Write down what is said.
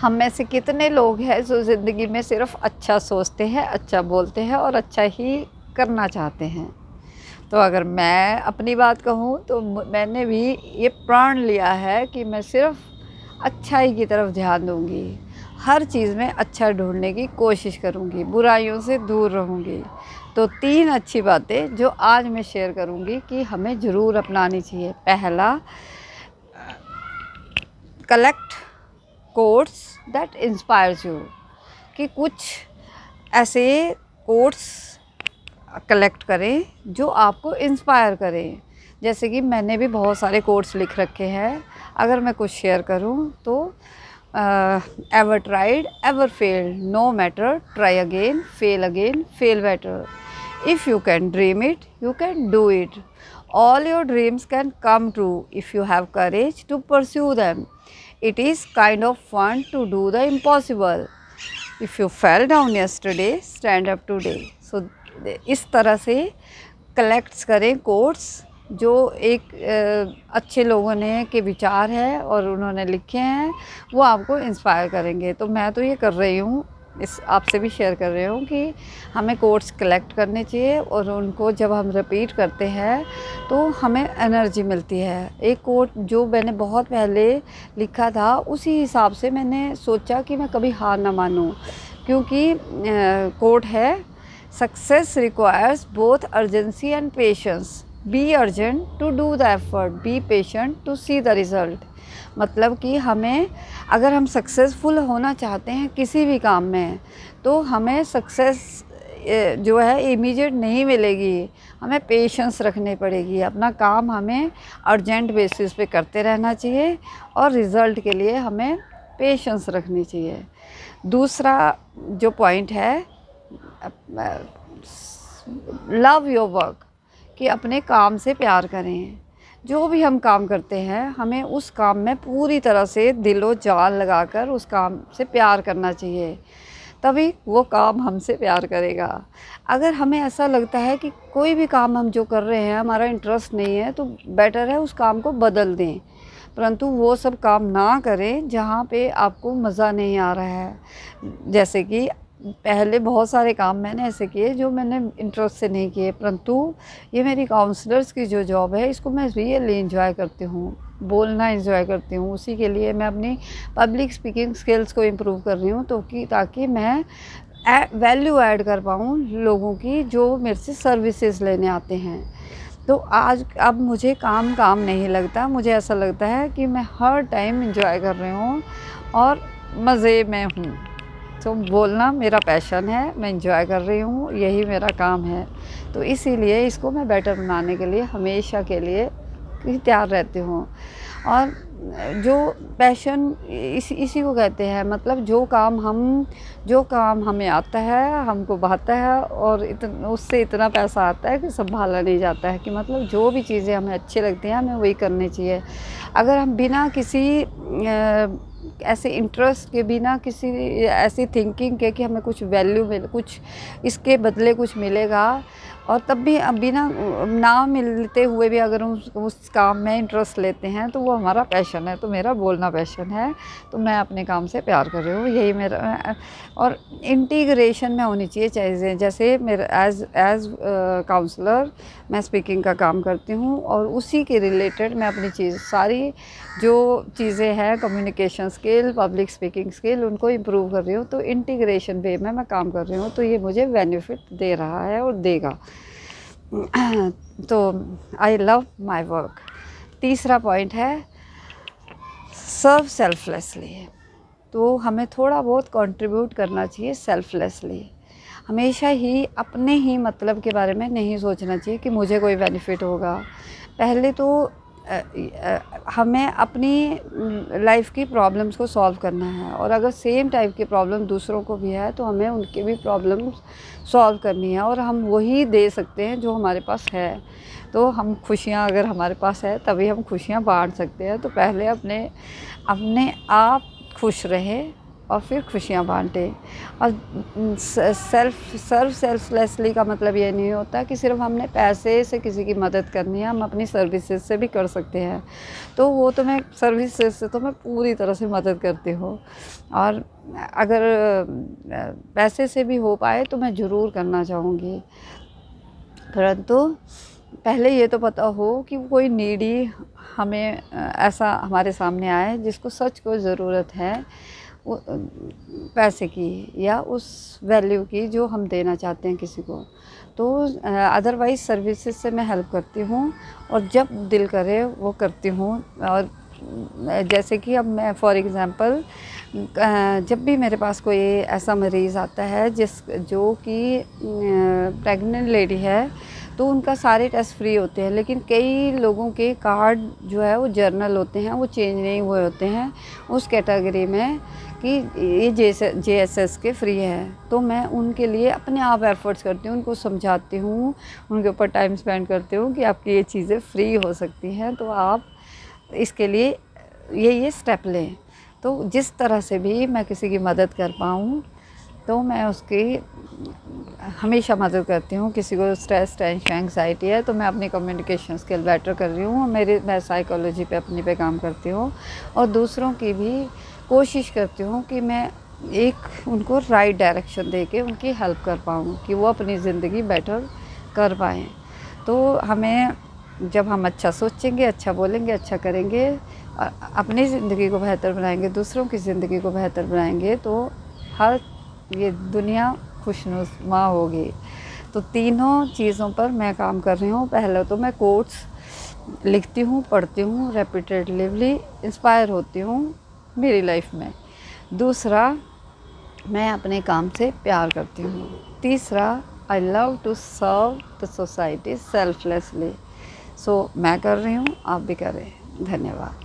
हम में से कितने लोग हैं जो ज़िंदगी में सिर्फ़ अच्छा सोचते हैं, अच्छा बोलते हैं और अच्छा ही करना चाहते हैं। तो अगर मैं अपनी बात कहूँ तो मैंने भी ये प्रण लिया है कि मैं सिर्फ़ अच्छाई की तरफ ध्यान दूँगी। हर चीज़ में अच्छा ढूँढने की कोशिश करूँगी, बुराइयों से दूर रहूँगी। तो 3 अच्छी बातें जो आज मैं शेयर करूँगी कि हमें ज़रूर अपनानी चाहिए। पहला, collect quotes that inspires you, कि कुछ ऐसे कोट्स कलेक्ट करें जो आपको इंस्पायर करें। जैसे कि मैंने भी बहुत सारे कोट्स लिख रखे हैं। अगर मैं कुछ शेयर करूं तो ever tried ever failed, no matter try again fail better, if you can dream it you can do it, all your dreams can come true if you have courage to pursue them. It is kind of fun to do the impossible. If you fell down yesterday, stand up today. So इस तरह से collects करें quotes जो एक अच्छे लोगों ने के विचार है और उन्होंने लिखे हैं, वो आपको इंस्पायर करेंगे। तो मैं तो ये कर रही हूँ, इस आपसे भी शेयर कर रही हूँ कि हमें कोट्स कलेक्ट करने चाहिए और उनको जब हम रिपीट करते हैं तो हमें एनर्जी मिलती है। एक कोट जो मैंने बहुत पहले लिखा था, उसी हिसाब से मैंने सोचा कि मैं कभी हार ना मानूं, क्योंकि कोट है, success requires both urgency and patience, be urgent to do the effort, be patient to see the result. मतलब कि हमें, अगर हम सक्सेसफुल होना चाहते हैं किसी भी काम में, तो हमें सक्सेस जो है इमीडिएट नहीं मिलेगी, हमें पेशेंस रखनी पड़ेगी। अपना काम हमें अर्जेंट बेसिस पे करते रहना चाहिए और रिज़ल्ट के लिए हमें पेशेंस रखनी चाहिए। दूसरा जो पॉइंट है, लव योर वर्क, कि अपने काम से प्यार करें। जो भी हम काम करते हैं हमें उस काम में पूरी तरह से दिलो जान लगाकर उस काम से प्यार करना चाहिए, तभी वो काम हमसे प्यार करेगा। अगर हमें ऐसा लगता है कि कोई भी काम हम जो कर रहे हैं हमारा इंटरेस्ट नहीं है, तो बेटर है उस काम को बदल दें, परंतु वो सब काम ना करें जहाँ पे आपको मज़ा नहीं आ रहा है। जैसे कि पहले बहुत सारे काम मैंने ऐसे किए जो मैंने इंटरेस्ट से नहीं किए, परंतु ये मेरी काउंसलर्स की जो जॉब है इसको मैं रियली एंजॉय करती हूँ, बोलना एंजॉय करती हूँ। उसी के लिए मैं अपनी पब्लिक स्पीकिंग स्किल्स को इम्प्रूव कर रही हूँ, तो कि ताकि मैं वैल्यू ऐड कर पाऊँ लोगों की जो मेरे से सर्विसेज लेने आते हैं। तो आज अब मुझे काम नहीं लगता, मुझे ऐसा लगता है कि मैं हर टाइम एंजॉय कर रही हूँ और मज़े में हूँ। तो बोलना मेरा पैशन है, मैं एंजॉय कर रही हूँ, यही मेरा काम है। तो इसीलिए इसको मैं बेटर बनाने के लिए हमेशा के लिए तैयार रहती हूँ। और जो पैशन इसी को कहते हैं, मतलब जो काम हमें आता है, हमको भाता है और उससे इतना पैसा आता है कि संभाला नहीं जाता है, कि मतलब जो भी चीज़ें हमें अच्छी लगती हैं हमें वही करनी चाहिए। अगर हम बिना किसी ऐसे इंटरेस्ट के, बिना किसी ऐसी थिंकिंग के कि हमें कुछ वैल्यू मिले, कुछ इसके बदले कुछ मिलेगा, और तब भी बिना ना मिलते हुए भी अगर उस काम में इंटरेस्ट लेते हैं तो वो हमारा पैशन है। तो मेरा बोलना पैशन है, तो मैं अपने काम से प्यार कर रही हूँ, यही मेरा। और इंटीग्रेशन में होनी चाहिए चीज़ें, जैसे मेरा एज काउंसलर मैं स्पीकिंग का काम करती हूँ और उसी के रिलेटेड मैं अपनी सारी जो चीज़ें हैं, communication skill, public speaking skill, उनको इम्प्रूव कर रही हूँ। तो इंटीग्रेशन वे में मैं काम कर रही हूँ, तो ये मुझे बेनिफिट दे रहा है और देगा। तो आई लव माई वर्क। तीसरा पॉइंट है, सर्व सेल्फलेसली। तो हमें थोड़ा बहुत कंट्रीब्यूट करना चाहिए सेल्फलेसली। हमेशा ही अपने ही मतलब के बारे में नहीं सोचना चाहिए कि मुझे कोई बेनिफिट होगा। पहले तो हमें अपनी लाइफ की प्रॉब्लम्स को सॉल्व करना है, और अगर सेम टाइप की प्रॉब्लम दूसरों को भी है तो हमें उनकी भी प्रॉब्लम्स सॉल्व करनी है, और हम वही दे सकते हैं जो हमारे पास है। तो हम खुशियाँ, अगर हमारे पास है तभी हम खुशियाँ बांट सकते हैं। तो पहले अपने आप खुश रहें, और फिर खुशियाँ बांटें। और सेल्फलेसली का मतलब ये नहीं होता कि सिर्फ हमने पैसे से किसी की मदद करनी है, हम अपनी सर्विसेज से भी कर सकते हैं। तो वो तो मैं सर्विसेज से तो मैं पूरी तरह से मदद करती हूँ, और अगर पैसे से भी हो पाए तो मैं ज़रूर करना चाहूँगी। परंतु पहले ये तो पता हो कि कोई नीडी हमें ऐसा हमारे सामने आए जिसको सच को ज़रूरत है पैसे की या उस वैल्यू की जो हम देना चाहते हैं किसी को। तो अदरवाइज़ सर्विसेज से मैं हेल्प करती हूँ, और जब दिल करे वो करती हूँ। और जैसे कि अब मैं फॉर एग्ज़ाम्पल जब भी मेरे पास कोई ऐसा मरीज़ आता है जो कि प्रेग्नेंट लेडी है, तो उनका सारे टेस्ट फ्री होते हैं, लेकिन कई लोगों के कार्ड जो है वो जर्नल होते हैं, वो चेंज नहीं हुए होते हैं उस कैटेगरी में कि ये JSS के फ्री है। तो मैं उनके लिए अपने आप एफ़र्ट्स करती हूँ, उनको समझाती हूँ, उनके ऊपर टाइम स्पेंड करती हूँ कि आपकी ये चीज़ें फ्री हो सकती हैं, तो आप इसके लिए ये स्टेप लें। तो जिस तरह से भी मैं किसी की मदद कर पाऊँ तो मैं उसकी हमेशा मदद करती हूँ। किसी को स्ट्रेस, टेंशन, एंग्जाइटी है तो मैं अपनी कम्युनिकेशन स्किल बेटर कर रही हूँ, मैं साइकोलॉजी पे अपनी पे काम करती हूँ, और दूसरों की भी कोशिश करती हूँ कि मैं एक उनको राइट डायरेक्शन दे के उनकी हेल्प कर पाऊँ कि वो अपनी ज़िंदगी बेटर कर पाएँ। तो हमें जब हम अच्छा सोचेंगे, अच्छा बोलेंगे, अच्छा करेंगे, अपनी ज़िंदगी को बेहतर बनाएंगे, दूसरों की ज़िंदगी को बेहतर बनाएंगे, तो हर ये दुनिया खुशनुमा होगी। तो तीनों चीज़ों पर मैं काम कर रही हूँ। पहले तो मैं कोट्स लिखती हूँ, पढ़ती हूँ, रेपिटेटिवली इंस्पायर होती हूँ मेरी लाइफ में। दूसरा, मैं अपने काम से प्यार करती हूँ। तीसरा, I love to serve the society selflessly. So मैं कर रही हूँ, आप भी करें। धन्यवाद।